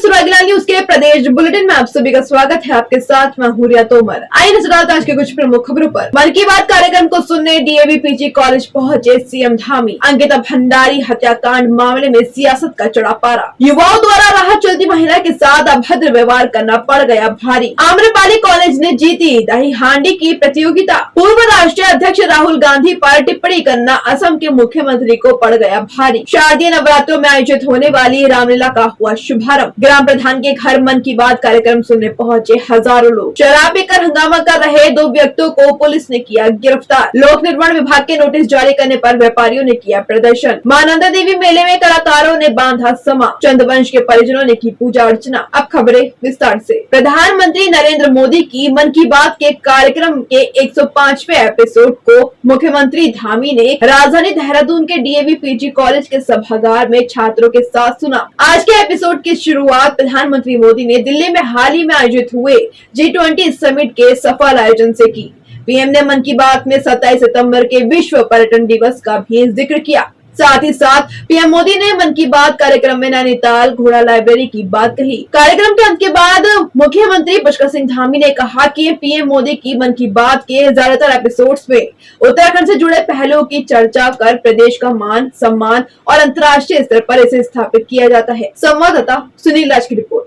सुरागला news के प्रदेश bulletin में आप सभी का स्वागत है। आपके साथ मैं हूं रिया तोमर। आइए नजर डालते हैं आज के कुछ प्रमुख खबरों पर। मन की बात कार्यक्रम को सुनने डीएवी पीजी कॉलेज पहुंचे सीएम धामी। अंकिता भंडारी हत्याकांड मामले में सियासत का चढ़ा पारा। युवाओं द्वारा राह चलती महिला के साथ अभद्र व्यवहार करना पड़ गया भारी। आम्रपाली कॉलेज ने जीती दही हांडी की प्रतियोगिता। पूर्व राष्ट्रीय अध्यक्ष राहुल गांधी पर टिप्पणी करना असम के मुख्यमंत्री को पड़ गया भारी। शारदीय नवरात्रों में आयोजित होने वाली रामलीला का हुआ शुभारंभ। ग्राम प्रधान के घर मन की बात कार्यक्रम सुनने पहुंचे हजारों लोग। शराब पीकर हंगामा कर रहे 2 व्यक्तियों को पुलिस ने किया गिरफ्तार। लोक निर्माण विभाग के नोटिस जारी करने पर व्यापारियों ने किया प्रदर्शन। मां नंदा देवी मेले में कलाकारों ने बांधा समा। चंद्रवंश के परिजनों ने की पूजा अर्चना। अब खबरें विस्तार से। प्रधानमंत्री नरेंद्र मोदी की मन की बात के कार्यक्रम के 105वें एपिसोड को मुख्यमंत्री धामी ने राजधानी देहरादून के डीएवी पीजी कॉलेज के सभागार में छात्रों के साथ सुना। आज के एपिसोड की शुरुआत प्रधानमंत्री मोदी ने दिल्ली में हाल ही में आयोजित हुए G20 समिट के सफल आयोजन से की। पीएम ने मन की बात में 27 सितंबर के विश्व पर्यटन दिवस का भी जिक्र किया। साथ ही साथ पीएम मोदी ने मन की बात कार्यक्रम में नैनीताल घोड़ा लाइब्रेरी की बात कही। कार्यक्रम के अंत के बाद मुख्यमंत्री पुष्कर सिंह धामी ने कहा कि पीएम मोदी की मन की बात के ज्यादातर एपिसोड्स में उत्तराखंड से जुड़े पहलुओं की चर्चा कर प्रदेश का मान सम्मान और अंतर्राष्ट्रीय स्तर पर इसे स्थापित किया जाता है। संवाददाता सुनील राज की रिपोर्ट।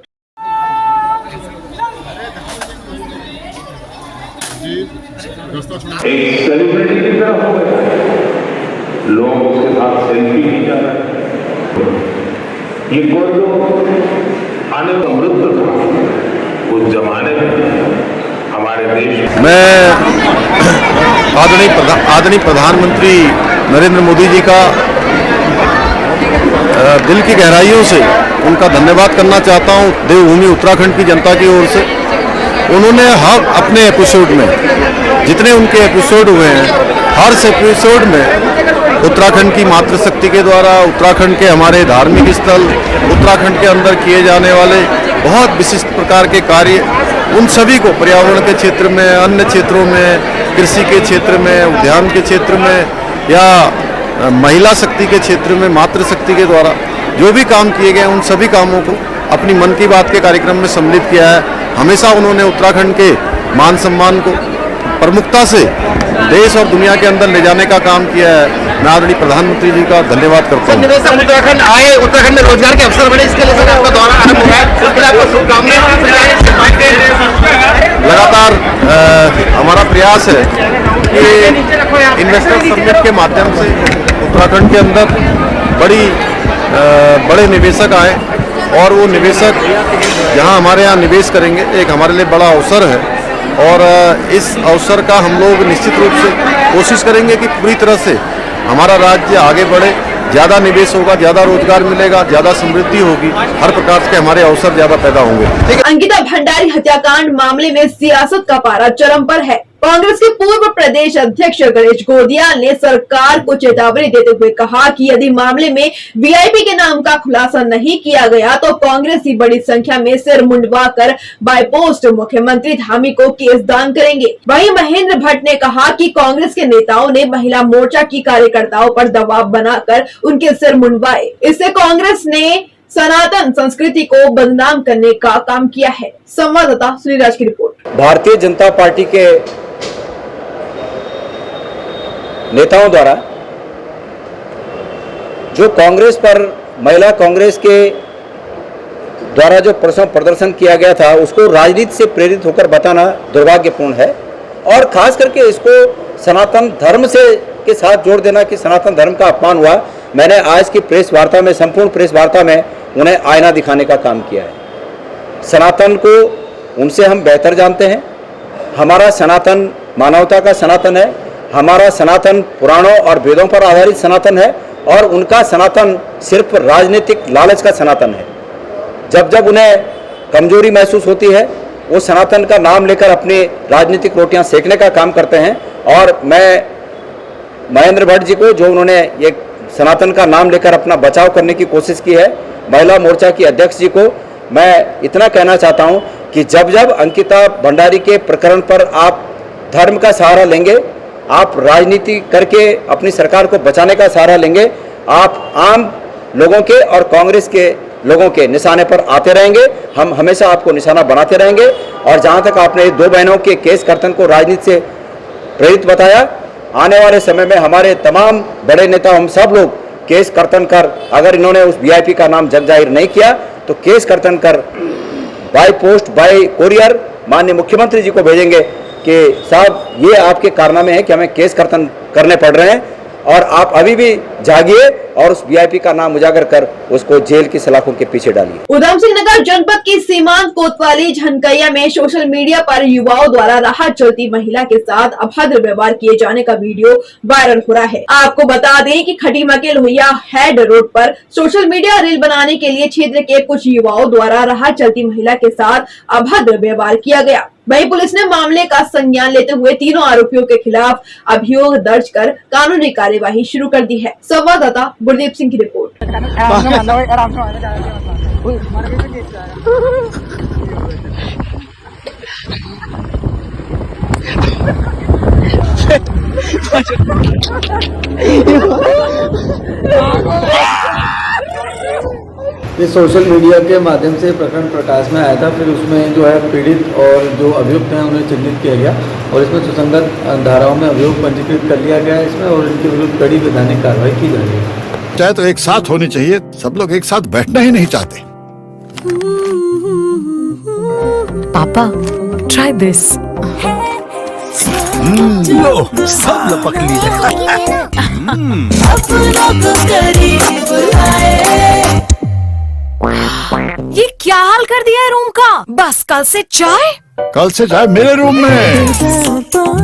लोग उसके साथ सेल्फी भी जा रहे हैं। ये कोई लोग आने समृद्ध था उस जमाने में हमारे देश। मैं आदरणीय प्रधानमंत्री नरेंद्र मोदी जी का दिल की गहराइयों से उनका धन्यवाद करना चाहता हूं। देवभूमि उत्तराखंड की जनता की ओर से उन्होंने हर अपने एपिसोड में जितने उनके एपिसोड हुए हैं, हर एपिसोड में उत्तराखंड की मातृशक्ति के द्वारा, उत्तराखंड के हमारे धार्मिक स्थल, उत्तराखंड के अंदर किए जाने वाले बहुत विशिष्ट प्रकार के कार्य, उन सभी को पर्यावरण के क्षेत्र में, अन्य क्षेत्रों में, कृषि के क्षेत्र में, उद्यान के क्षेत्र में या महिला शक्ति के क्षेत्र में, मातृशक्ति के द्वारा जो भी काम किए गए उन सभी कामों को अपनी मन की बात के कार्यक्रम में सम्मिलित किया है। हमेशा उन्होंने उत्तराखंड के मान सम्मान को प्रमुखता से देश और दुनिया के अंदर ले जाने का काम किया है। मैं आदरणीय प्रधानमंत्री जी का धन्यवाद करता हूँ। निवेशक उत्तराखंड आए, उत्तराखंड में रोजगार के अवसर बने, इसके लिए सर आपका दौरा आरंभ हुआ है, उसके लिए आपको शुभकामनाएं। लगातार हमारा प्रयास है कि इन्वेस्टर समिट के माध्यम से उत्तराखंड के अंदर बड़े निवेशक आए और वो निवेशक यहाँ हमारे यहाँ निवेश करेंगे। एक हमारे लिए बड़ा अवसर है और इस अवसर का हम लोग निश्चित रूप से कोशिश करेंगे कि पूरी तरह से हमारा राज्य आगे बढ़े, ज़्यादा निवेश होगा, ज़्यादा रोजगार मिलेगा, ज़्यादा समृद्धि होगी, हर प्रकार के हमारे अवसर ज़्यादा पैदा होंगे। अंकिता भंडारी हत्याकांड मामले में सियासत का पारा चरम पर है। कांग्रेस के पूर्व प्रदेश अध्यक्ष गणेश गोदियाल ने सरकार को चेतावनी देते हुए कहा कि यदि मामले में वीआईपी के नाम का खुलासा नहीं किया गया तो कांग्रेस ही बड़ी संख्या में सिर मुंडवा कर बाय पोस्ट मुख्यमंत्री धामी को केस दान करेंगे। वहीं महेंद्र भट्ट ने कहा कि कांग्रेस के नेताओं ने महिला मोर्चा की कार्यकर्ताओं पर दबाव बनाकर उनके सिर मुंडवाए। इससे कांग्रेस ने सनातन संस्कृति को बदनाम करने का काम किया है। संवाददाता सुनील राज की रिपोर्ट। भारतीय जनता पार्टी के नेताओं द्वारा जो कांग्रेस पर, महिला कांग्रेस के द्वारा जो प्रदर्शन किया गया था उसको राजनीति से प्रेरित होकर बताना दुर्भाग्यपूर्ण है और खास करके इसको सनातन धर्म से के साथ जोड़ देना कि सनातन धर्म का अपमान हुआ। मैंने आज की प्रेस वार्ता में, संपूर्ण प्रेस वार्ता में उन्हें आईना दिखाने का काम किया है। सनातन को उनसे हम बेहतर जानते हैं। हमारा सनातन मानवता का सनातन है, हमारा सनातन पुराणों और वेदों पर आधारित सनातन है और उनका सनातन सिर्फ राजनीतिक लालच का सनातन है। जब जब उन्हें कमजोरी महसूस होती है वो सनातन का नाम लेकर अपनी राजनीतिक रोटियां सेकने का काम करते हैं। और मैं महेंद्र भट्ट जी को, जो उन्होंने ये सनातन का नाम लेकर अपना बचाव करने की कोशिश की है, महिला मोर्चा की अध्यक्ष जी को मैं इतना कहना चाहता हूं कि जब जब अंकिता भंडारी के प्रकरण पर आप धर्म का सहारा लेंगे, आप राजनीति करके अपनी सरकार को बचाने का सहारा लेंगे, आप आम लोगों के और कांग्रेस के लोगों के निशाने पर आते रहेंगे, हम हमेशा आपको निशाना बनाते रहेंगे। और जहां तक आपने 2 बहनों के केस कर्तन को राजनीति से प्रेरित बताया, आने वाले समय में हमारे तमाम बड़े नेता, हम सब लोग केस कर्तन कर, अगर इन्होंने उस वीआईपी का नाम जग जाहिर नहीं किया तो केस कर्तन कर बाय पोस्ट बाय कोरियर माननीय मुख्यमंत्री जी को भेजेंगे कि साहब ये आपके कारनामे हैं कि हमें केस कर्तन करने पड़ रहे हैं और आप अभी भी जागिए और उस वीआईपी का नाम उजागर कर उसको जेल की सलाखों के पीछे डालिए। उधम सिंह नगर जनपद की सीमांत कोतवाली झनकैया में सोशल मीडिया पर युवाओं द्वारा राह चलती महिला के साथ अभद्र व्यवहार किए जाने का वीडियो वायरल हो रहा है। आपको बता दें कि खटीमके लोहिया हेड रोड पर सोशल मीडिया रील बनाने के लिए क्षेत्र के कुछ युवाओं द्वारा राह चलती महिला के साथ अभद्र व्यवहार किया गया। वहीं पुलिस ने मामले का संज्ञान लेते हुए तीनों आरोपियों के खिलाफ अभियोग दर्ज कर कानूनी कार्यवाही शुरू कर दी है। संवाददाता गुरदीप सिंह की रिपोर्ट। ये सोशल मीडिया के माध्यम से प्रकरण प्रकाश में आया था। फिर उसमें जो है पीड़ित और जो अभियुक्त हैं उन्हें चिन्हित किया गया और इसमें सुसंगत धाराओं में अभियोग पंजीकृत कर लिया गया है इसमें, और इनके विरुद्ध कड़ी वैधानिक कार्रवाई की जा रही है। चाहे तो एक साथ होनी चाहिए, सब लोग एक साथ बैठना ही नहीं चाहते। पापा, try this. लो, सब लपक लिए। ये क्या हाल कर दिया है रूम का? बस कल से चाय? कल से चाय मेरे रूम में।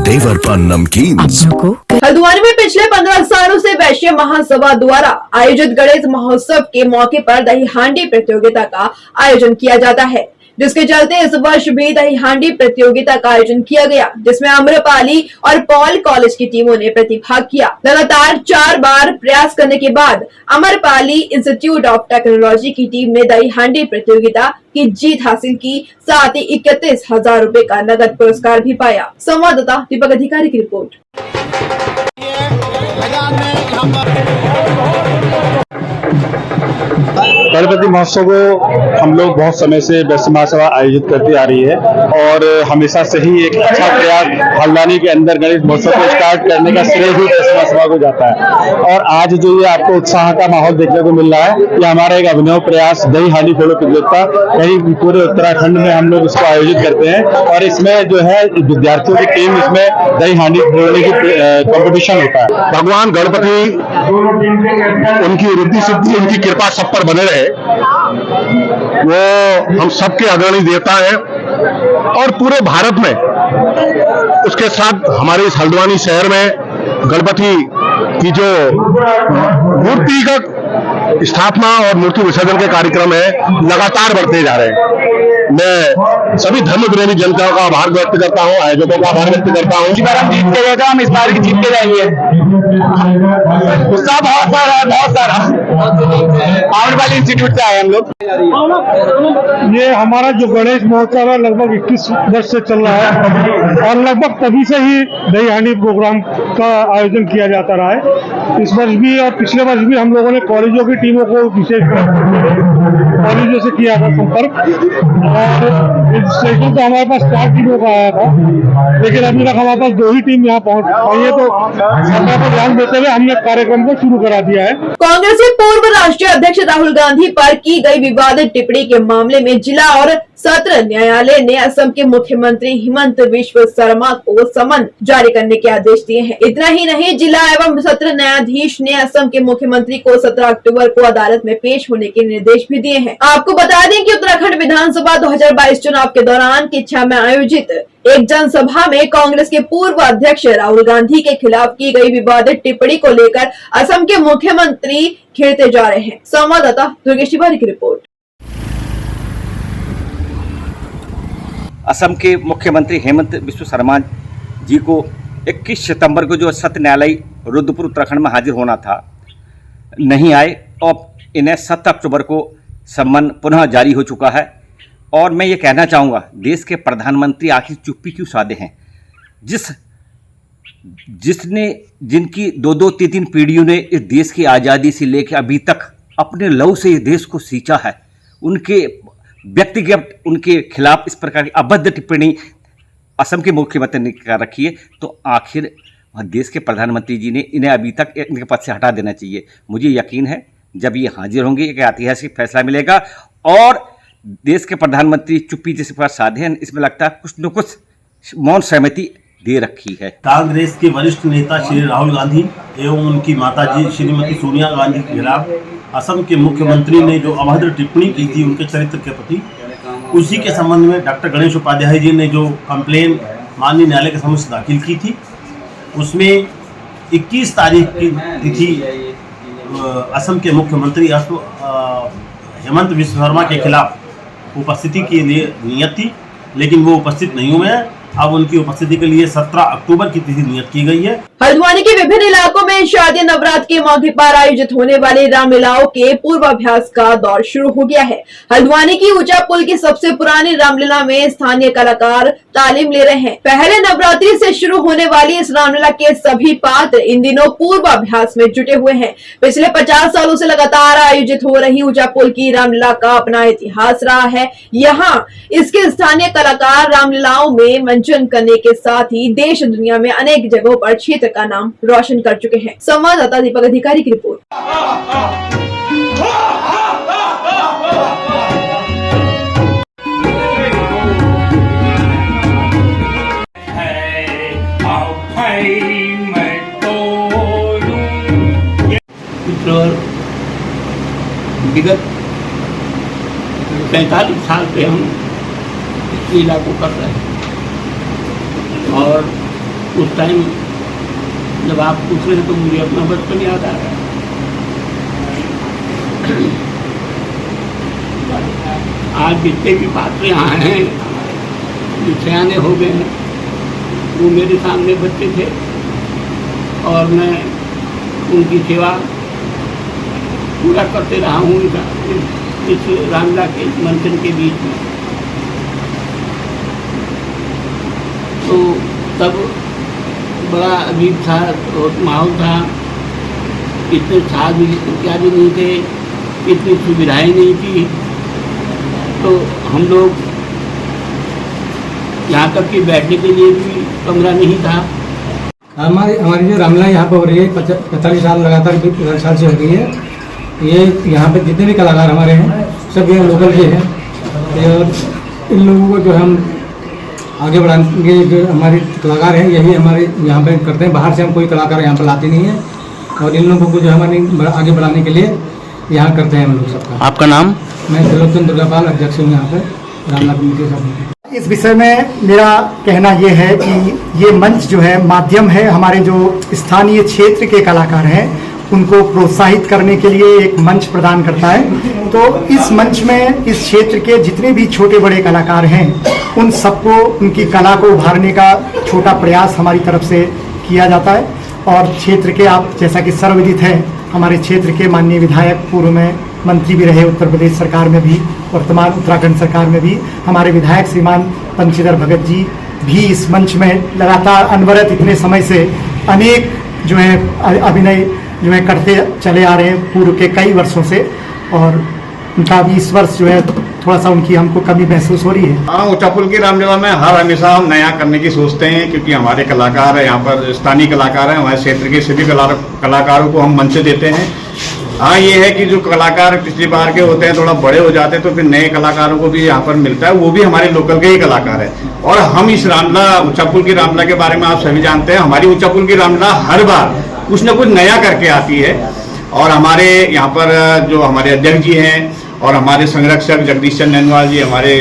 देवर पान नमकीन। हल्द्वानी में पिछले 15 सालों से वैश्य महासभा द्वारा आयोजित गणेश महोत्सव के मौके पर दही हांडी प्रतियोगिता का आयोजन किया जाता है, जिसके चलते इस वर्ष भी दही हांडी प्रतियोगिता का आयोजन किया गया, जिसमें अम्रपाली और पॉल कॉलेज की टीमों ने प्रतिभाग किया। लगातार 4 बार प्रयास करने के बाद अम्रपाली इंस्टीट्यूट ऑफ टेक्नोलॉजी की टीम ने दही हांडी प्रतियोगिता की जीत हासिल की, साथ ही 31,000 रुपए का नगद पुरस्कार भी पाया। संवाददाता दीपक अधिकारी की रिपोर्ट। गणपति महोत्सव को हम लोग बहुत समय से वैश्य महासभा आयोजित करती आ रही है और हमेशा से ही एक अच्छा प्रयास हल्द्वानी के अंदर गणेश महोत्सव को स्टार्ट करने का श्रेय भी वैश्य महासभा को जाता है। और आज जो ये आपको उत्साह का माहौल देखने को मिल रहा है, ये हमारा एक अभिनव प्रयास दही हांडी फोड़ो प्रतियोगिता कहीं पूरे उत्तराखंड में हम लोग इसको आयोजित करते हैं और इसमें जो है विद्यार्थियों की टीम इसमें दही हांडी फोड़ने की कॉम्पिटिशन होता है। भगवान गणपति उनकी रिद्धि सिद्धि, उनकी कृपा सब पर बने रहे। वो हम सबके अग्रणी देवता है और पूरे भारत में उसके साथ हमारे इस हल्द्वानी शहर में गणपति की जो मूर्ति का स्थापना और मूर्ति विसर्जन के कार्यक्रम है लगातार बढ़ते जा रहे हैं। मैं सभी धर्म प्रेमी जनता का आभार व्यक्त करता हूँ, आयोजकों का आभार व्यक्त करता हूँ। इस बार हम जीतते गए, हम इस बार भी जीतते जाएंगे। उत्साह बहुत सारा है, बहुत सारा। आम्रपाली इंस्टीट्यूट से आए हम लोग। ये हमारा जो गणेश महोत्सव है लगभग 21 वर्ष से चल रहा है और लगभग तभी से ही दही हांडी प्रोग्राम का आयोजन किया जाता रहा है। इस वर्ष भी और पिछले वर्ष भी हम लोगों ने कॉलेजों की टीमों को विशेष कॉलेजों से किया था संपर्क, और रजिस्ट्रेशन तो हमारे पास 4 टीमों का आया था, लेकिन अभी तक हमारे पास 2 ही टीम यहाँ पहुँच पाई है। तो सरकार को ध्यान देते हुए हमने कार्यक्रम को शुरू करा दिया है। कांग्रेस के पूर्व राष्ट्रीय अध्यक्ष राहुल गांधी पर की गई विवादित टिप्पणी के मामले में जिला और सत्र न्यायालय ने असम के मुख्यमंत्री हिमंत बिस्वा शर्मा को समन जारी करने के आदेश दिए हैं। इतना ही नहीं, जिला एवं सत्र न्यायाधीश ने असम के मुख्यमंत्री को 17 अक्टूबर को अदालत में पेश होने के निर्देश भी दिए हैं। आपको बता दें कि उत्तराखंड विधानसभा 2022 चुनाव के दौरान किच्छा में आयोजित एक जनसभा में कांग्रेस के पूर्व अध्यक्ष राहुल गांधी के खिलाफ की गई विवादित टिप्पणी को लेकर असम के मुख्यमंत्री खिड़ते जा रहे हैं। संवाददाता दुर्गेश तिवारी की रिपोर्ट। असम के मुख्यमंत्री हेमंत बिस्वा शर्मा जी को 21 सितंबर को जो सत्र न्यायालय रुद्रपुर उत्तराखंड में हाजिर होना था, नहीं आए और इन्हें 7 अक्टूबर को सम्मन पुनः जारी हो चुका है। और मैं ये कहना चाहूँगा, देश के प्रधानमंत्री आखिर चुप्पी क्यों साधे हैं? जिनकी 2-3 पीढ़ियों ने इस देश की आज़ादी से लेकर अभी तक अपने लहू से इस देश को सींचा है, उनके व्यक्तिगत उनके खिलाफ इस प्रकार की अभद्र टिप्पणी असम के मुख्यमंत्री ने कर रखी है, तो आखिर देश के प्रधानमंत्री जी ने इन्हें अभी तक इनके पद से हटा देना चाहिए। मुझे यकीन है जब ये हाजिर होंगे एक ऐतिहासिक फैसला मिलेगा और देश के प्रधानमंत्री चुप्पी जिस पर साधे हैं, इसमें लगता है कुछ न कुछ मौन सहमति दे रखी है। कांग्रेस के वरिष्ठ नेता श्री राहुल गांधी एवं उनकी माताजी श्रीमती सोनिया गांधी के खिलाफ असम के मुख्यमंत्री ने जो अभद्र टिप्पणी की थी उनके चरित्र के प्रति, उसी के संबंध में डॉक्टर गणेश उपाध्याय जी ने जो कंप्लेन माननीय न्यायालय के समक्ष दाखिल की थी, उसमें 21 तारीख की तिथि असम के मुख्यमंत्री हेमंत बिस्वा शर्मा के खिलाफ उपस्थिति के लिए नियत थी, लेकिन वो उपस्थित नहीं हुए हैं। अब उनकी उपस्थिति के लिए 17 अक्टूबर की तिथि नियत की गई है। हल्द्वानी के विभिन्न इलाकों में शारदीय नवरात्र के मौके पर आयोजित होने वाले रामलीलाओं के पूर्वाभ्यास का दौर शुरू हो गया है। हल्द्वानी की ऊंचा पुल की सबसे पुरानी रामलीला में स्थानीय कलाकार तालीम ले रहे हैं। पहले नवरात्रि से शुरू होने वाली इस रामलीला के सभी पात्र इन दिनों पूर्वाभ्यास में जुटे हुए हैं। पिछले 50 सालों से लगातार आयोजित हो रही ऊंचा पुल की रामलीला का अपना इतिहास रहा है। यहाँ इसके स्थानीय कलाकार रामलीलाओं में मंचन करने के साथ ही देश दुनिया में अनेक जगहों पर क्षेत्र का नाम रोशन कर चुके हैं। संवाददाता दीपक अधिकारी की रिपोर्ट। विगत 45 साल से हम इस लीला को कर रहे हैं और उस टाइम जब आप पूछ रहे हैं तो मुझे अपना बचपन याद आ रहा है। आज जितने भी पात्र यहाँ हैं जो सयाने हो गए हैं, वो मेरे सामने बच्चे थे और मैं उनकी सेवा पूरा करते रहा हूँ इस रामलीला के मंचन के बीच में। तो तब बड़ा अजीब था और माहौल था, इतने साध इत्यादि नहीं थे, इतनी सुविधाएं नहीं थी, तो हम लोग यहाँ तक कि बैठने के लिए भी कमरा नहीं था। हमारी जो रामलीला यहाँ पर हो रही है 45 साल लगातार 45 साल से हो रही है। ये यहाँ पे जितने भी कलाकार हमारे हैं सब ये लोकल के हैं और इन लोगों को जो हम आगे बढ़ाएंगे, जो हमारे कलाकार हैं यही हमारे यहाँ पे करते हैं। बाहर से हम कोई कलाकार यहाँ पर लाते नहीं है और इन लोगों को जो हमारे आगे बढ़ाने के लिए यहाँ करते हैं हम लोग सबका। आपका नाम? मैं त्रिलोचन दुर्गापाल अध्यक्ष हूँ यहाँ पर रामलीला कमेटी सब। इस विषय में मेरा कहना ये है कि ये मंच जो है माध्यम है, हमारे जो स्थानीय क्षेत्र के कलाकार हैं उनको प्रोत्साहित करने के लिए एक मंच प्रदान करता है। तो इस मंच में इस क्षेत्र के जितने भी छोटे बड़े कलाकार हैं उन सबको उनकी कला को उभारने का छोटा प्रयास हमारी तरफ से किया जाता है। और क्षेत्र के आप जैसा कि सर्वविदित है, हमारे क्षेत्र के माननीय विधायक, पूर्व में मंत्री भी रहे उत्तर प्रदेश सरकार में भी, वर्तमान उत्तराखंड सरकार में भी, हमारे विधायक श्रीमान बंशीधर भगत जी भी इस मंच में लगातार अनवरत इतने समय से अनेक जो है अभिनय जो है करते चले आ रहे हैं पूर्व के कई वर्षों से। और उनका भी इस वर्ष जो है थोड़ा सा उनकी हमको कमी महसूस हो रही है। हाँ, ऊंचा पुल की रामलीला में हर हमेशा हम नया करने की सोचते हैं, क्योंकि हमारे कलाकार हैं यहाँ पर, स्थानीय कलाकार हैं, हमारे क्षेत्र के सभी कलाकारों को हम मंच देते हैं। हाँ, ये है कि जो कलाकार पिछली बार के होते हैं थोड़ा बड़े हो जाते हैं तो फिर नए कलाकारों को भी यहाँ पर मिलता है, वो भी हमारे लोकल के ही कलाकार हैं। और हम इस रामलीला ऊंचा पुल की रामलीला के बारे में आप सभी जानते हैं, हमारी ऊंचा पुल की रामलीला हर बार कुछ न कुछ नया करके आती है। और हमारे यहाँ पर जो हमारे अध्यक्ष जी हैं और हमारे संरक्षक जगदीश चंद्र नैनवाल जी, हमारे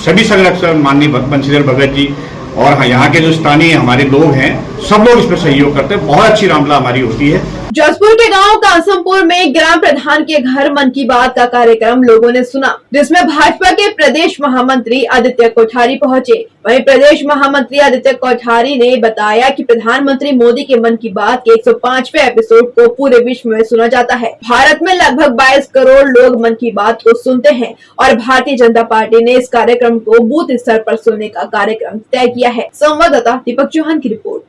सभी संरक्षक माननीय बंशीधर भगत जी और यहाँ के जो स्थानीय हमारे लोग हैं, सब लोग इसमें सहयोग करते हैं। बहुत अच्छी रामलीला हमारी होती है। जसपुर के गांव कासमपुर में ग्राम प्रधान के घर मन की बात का कार्यक्रम लोगों ने सुना, जिसमें भाजपा के प्रदेश महामंत्री आदित्य कोठारी पहुंचे। वहीं प्रदेश महामंत्री आदित्य कोठारी ने बताया कि प्रधानमंत्री मोदी के मन की बात के 105वें एपिसोड को पूरे विश्व में सुना जाता है। भारत में लगभग 22 करोड़ लोग मन की बात को सुनते हैं और भारतीय जनता पार्टी ने इस कार्यक्रम को बूथ स्तर पर सुनने का कार्यक्रम तय किया है। संवाददाता दीपक चौहान की रिपोर्ट।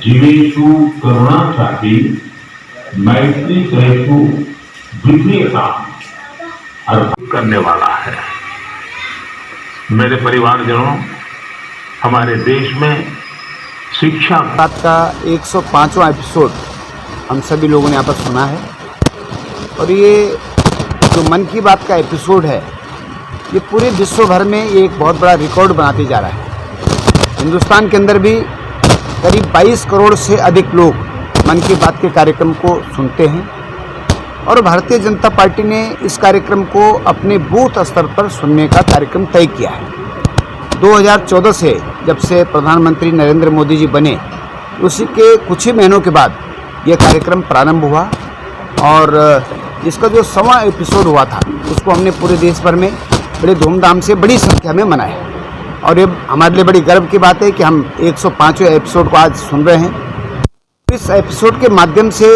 जीवेषु करुणाचापि मैत्री करेषु विधेयता अर्पित करने वाला है। मेरे परिवारजनों, हमारे देश में शिक्षा बात का 105वां एपिसोड हम सभी लोगों ने यहाँ पर सुना है और ये जो मन की बात का एपिसोड है ये पूरे विश्व भर में एक बहुत बड़ा रिकॉर्ड बनाते जा रहा है। हिंदुस्तान के अंदर भी करीब 22 करोड़ से अधिक लोग मन की बात के कार्यक्रम को सुनते हैं और भारतीय जनता पार्टी ने इस कार्यक्रम को अपने बूथ स्तर पर सुनने का कार्यक्रम तय किया है। 2014 से जब से प्रधानमंत्री नरेंद्र मोदी जी बने उसी के कुछ ही महीनों के बाद ये कार्यक्रम प्रारंभ हुआ और इसका जो 100वां एपिसोड हुआ था उसको हमने पूरे देश भर में बड़े धूमधाम से बड़ी संख्या में मनाया और ये हमारे लिए बड़ी गर्व की बात है कि हम 105वें एपिसोड को आज सुन रहे हैं। इस एपिसोड के माध्यम से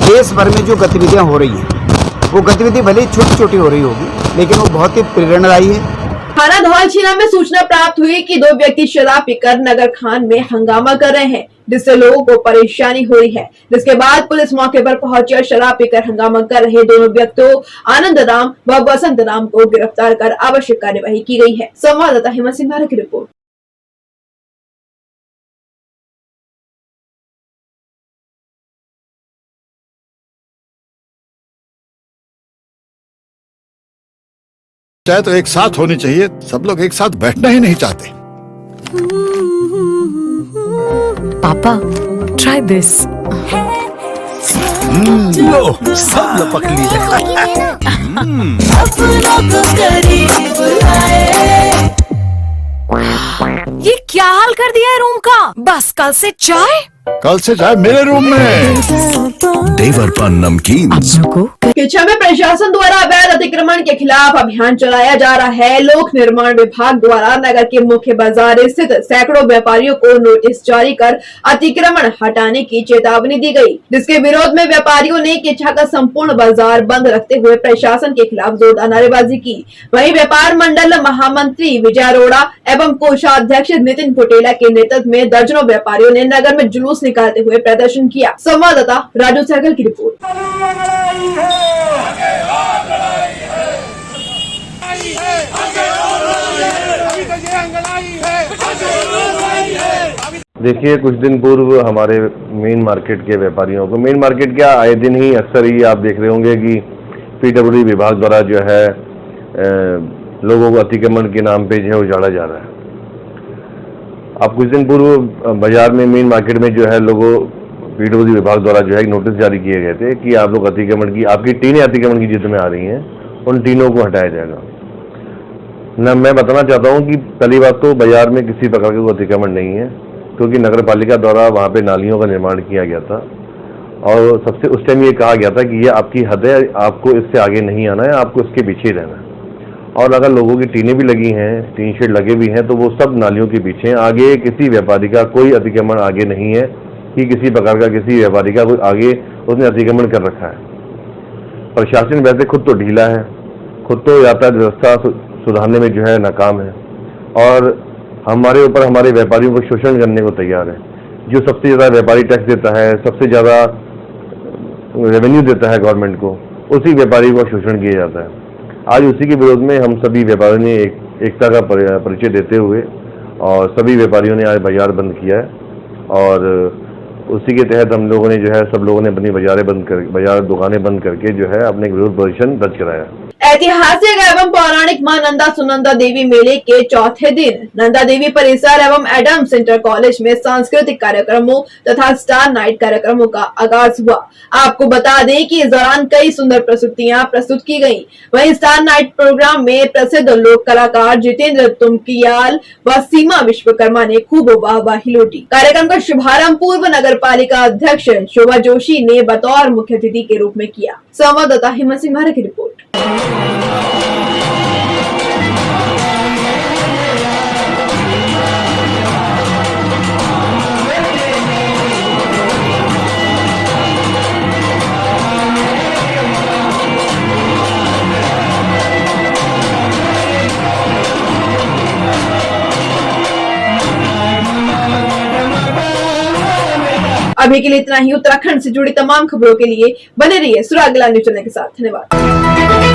देश भर में जो गतिविधियां हो रही हैं वो गतिविधि भले ही छोटी छोटी हो रही होगी लेकिन वो बहुत ही प्रेरणादायी है। थाना धौलछीना में सूचना प्राप्त हुई कि 2 व्यक्ति शराब पीकर नगर खान में हंगामा कर रहे हैं जिससे लोगों को परेशानी हो रही है, जिसके बाद पुलिस मौके पर पहुंची और शराब पीकर हंगामा कर रहे दोनों व्यक्तियों आनंद राम व वसंत राम को गिरफ्तार कर आवश्यक कार्यवाही की गई है। संवाददाता हेमंत सिंह की रिपोर्ट। चाहे तो एक साथ होनी चाहिए, सब लोग एक साथ बैठना ही नहीं चाहते। पापा ट्राई दिस। लो सब पक ली। ये क्या हाल कर दिया है रूम का? बस कल से चाय मेरे रूम में। देवर पान नमकीन। किच्छा में प्रशासन द्वारा अवैध अतिक्रमण के खिलाफ अभियान चलाया जा रहा है। लोक निर्माण विभाग द्वारा नगर के मुख्य बाजार स्थित सैकड़ों व्यापारियों को नोटिस जारी कर अतिक्रमण हटाने की चेतावनी दी गई, जिसके विरोध में व्यापारियों ने किच्छा का संपूर्ण बाजार बंद रखते हुए प्रशासन के खिलाफ जोरदार नारेबाजी की। वहीं व्यापार मंडल महामंत्री विजय अरोड़ा एवं कोषाध्यक्ष नितिन पुटेला के नेतृत्व में दर्जनों व्यापारियों ने नगर में जुलूस निकालते हुए प्रदर्शन किया। संवाददाता राजू सहगल की रिपोर्ट। देखिए, कुछ दिन पूर्व हमारे मेन मार्केट के व्यापारियों को, मेन मार्केट क्या आए दिन ही अक्सर ही आप देख रहे होंगे कि पीडब्ल्यूडी विभाग द्वारा जो है लोगों को अतिक्रमण के नाम पे जो है उजाड़ा जा रहा है। अब कुछ दिन पूर्व बाजार में मेन मार्केट में जो है लोगों पीडब्ल्यूडी विभाग द्वारा जो है नोटिस जारी किए गए थे कि आप लोग अतिक्रमण की, आपकी टीनें अतिक्रमण की जिद में आ रही हैं, उन टीनों को हटाया जाएगा। न मैं बताना चाहता हूं कि पहली बात तो बाजार में किसी प्रकार का कोई अतिक्रमण नहीं है, क्योंकि नगर पालिका द्वारा वहाँ पे नालियों का निर्माण किया गया था और सबसे उस टाइम ये कहा गया था कि ये आपकी हद है, आपको इससे आगे नहीं आना है, आपको इसके पीछे ही रहना है। और अगर लोगों की टीनें भी लगी हैं, टीन शेड लगे भी हैं, तो वो सब नालियों के पीछे हैं। आगे किसी व्यापारी का कोई अतिक्रमण आगे नहीं है कि किसी प्रकार का किसी व्यापारी का कोई आगे उसने अतिक्रमण कर रखा है। प्रशासन वैसे खुद तो ढीला है, खुद तो यातायात व्यवस्था सुधारने में जो है नाकाम है और हमारे ऊपर हमारे व्यापारियों को शोषण करने को तैयार है। जो सबसे ज़्यादा व्यापारी टैक्स देता है, सबसे ज़्यादा रेवेन्यू देता है गवर्नमेंट को, उसी व्यापारी को शोषण किया जाता है। आज उसी के विरोध में हम सभी व्यापारियों ने एकता का परिचय देते हुए और सभी व्यापारियों ने आज बाजार बंद किया है और उसी के तहत हम लोगों ने जो है सब लोगों ने अपनी बाजार दुकानें बंद करके जो है अपने विरोध प्रदर्शन दर्ज कराया। ऐतिहासिक एवं पौराणिक मां नंदा सुनंदा देवी मेले के चौथे दिन नंदा देवी परिसर एवं एडम्स इंटर कॉलेज में सांस्कृतिक कार्यक्रमों तथा स्टार नाइट कार्यक्रमों का आगाज हुआ। आपको बता दें कि इस दौरान कई सुंदर प्रस्तुतियां प्रस्तुत की गयी। वहीं स्टार नाइट प्रोग्राम में प्रसिद्ध लोक कलाकार जितेंद्र तुमकियाल व सीमा विश्वकर्मा ने खूब वाहवाही लूटी। कार्यक्रम का शुभारंभ पूर्व नगर पालिका अध्यक्ष शोभा जोशी ने बतौर मुख्य अतिथि के रूप में किया। संवाददाता हेमंत सिंह की रिपोर्ट। अभी के लिए इतना ही। उत्तराखंड से जुड़ी तमाम खबरों के लिए बने रहिए सुराग न्यूज़ चैनल के साथ। धन्यवाद।